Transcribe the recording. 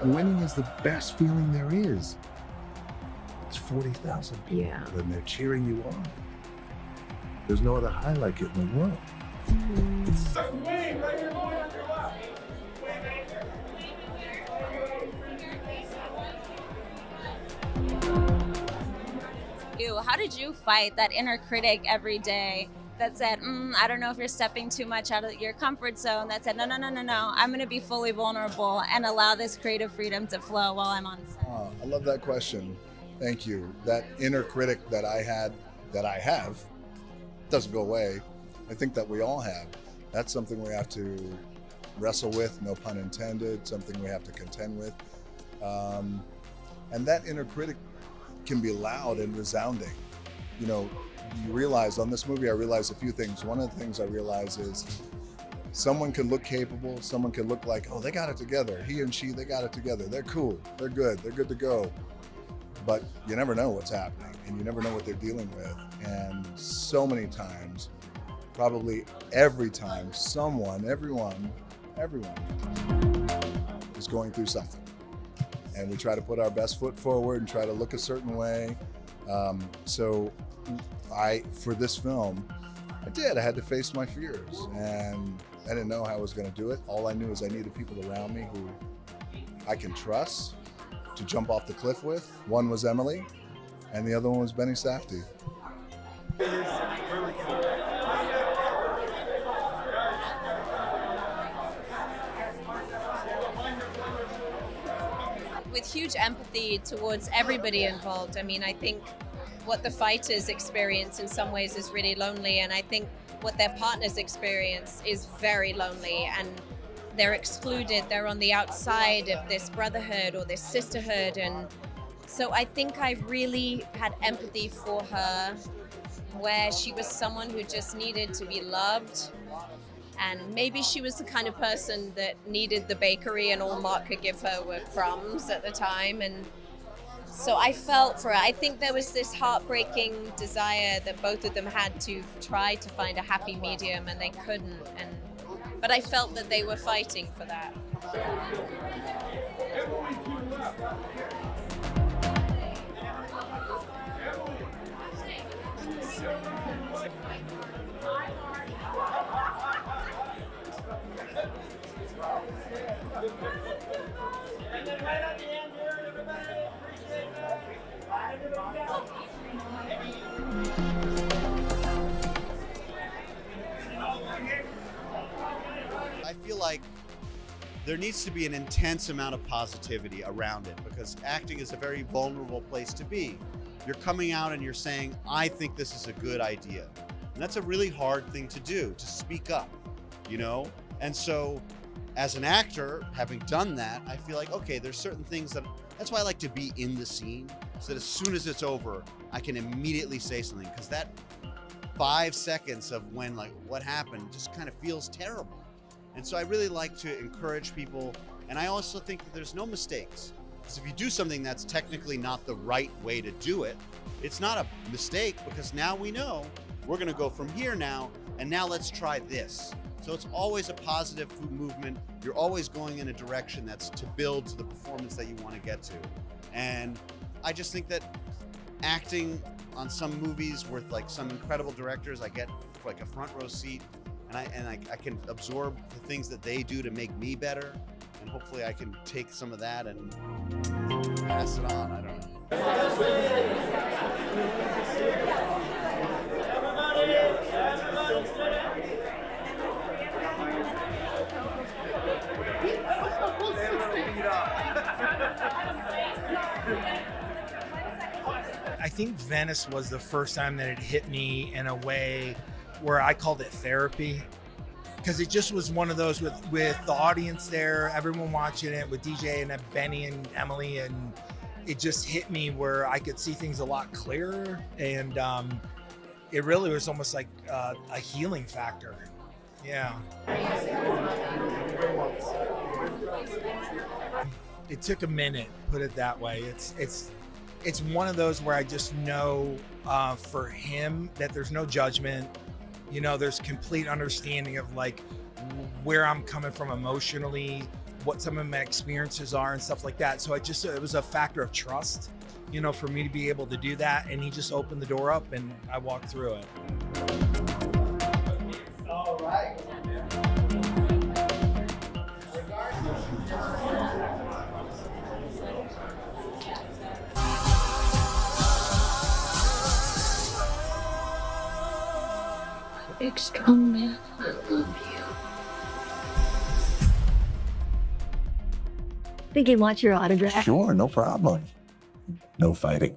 Winning is the best feeling there is. It's 40,000 people and they're cheering you on. There's no other high like it in the world. How did you fight that inner critic every day that said, I don't know if you're stepping too much out of your comfort zone, that said, no, I'm going to be fully vulnerable and allow this creative freedom to flow while I'm on set? I love that question. Thank you. That inner critic that I have, doesn't go away. I think that we all have. That's something we have to wrestle with, no pun intended, something we have to contend with. And that inner critic can be loud and resounding. You know, you realize on this movie, I realized a few things. One of the things I realized is someone can look capable, someone can look like, oh, they got it together. He and she, they got it together. They're cool, they're good to go. But you never know what's happening and you never know what they're dealing with. And so many times, probably every time, everyone is going through something. And we try to put our best foot forward and try to look a certain way. So for this film, I had to face my fears and I didn't know how I was gonna do it. All I knew is I needed people around me who I can trust to jump off the cliff with. One was Emily and the other one was Benny Safdie. With huge empathy towards everybody involved. I mean, I think what the fighters experience in some ways is really lonely, and I think what their partners experience is very lonely, and they're excluded, they're on the outside of this brotherhood or this sisterhood. And so I think I really had empathy for her, where she was someone who just needed to be loved. And maybe she was the kind of person that needed the bakery and all Mark could give her were crumbs at the time. And so I felt for her. I think there was this heartbreaking desire that both of them had to try to find a happy medium, and they couldn't. But I felt that they were fighting for that. I feel like there needs to be an intense amount of positivity around it, because acting is a very vulnerable place to be. You're coming out and you're saying, I think this is a good idea. And that's a really hard thing to do, to speak up, you know? And so as an actor, having done that, I feel like, okay, there's certain things that's why I like to be in the scene, so that as soon as it's over, I can immediately say something, because that 5 seconds of when, like, what happened just kind of feels terrible. And so I really like to encourage people, and I also think that there's no mistakes. Because if you do something that's technically not the right way to do it, it's not a mistake, because now we know we're gonna go from here now, and now let's try this. So it's always a positive movement. You're always going in a direction that's to build to the performance that you want to get to. And I just think that acting on some movies with like some incredible directors, I get like a front row seat, and I can absorb the things that they do to make me better. And hopefully I can take some of that and pass it on. I don't know. I think Venice was the first time that it hit me in a way where I called it therapy, because it just was one of those with the audience there, everyone watching it, with DJ and Benny and Emily, and it just hit me where I could see things a lot clearer, and it really was almost like a healing factor. Yeah. It took a minute, put it that way. It's one of those where I just know for him that there's no judgment. You know, there's complete understanding of like where I'm coming from emotionally, what some of my experiences are and stuff like that. So it was a factor of trust, you know, for me to be able to do that. And he just opened the door up and I walked through it. All right. Big strong man, I love you. Think he wants your autograph. Sure, no problem. No fighting.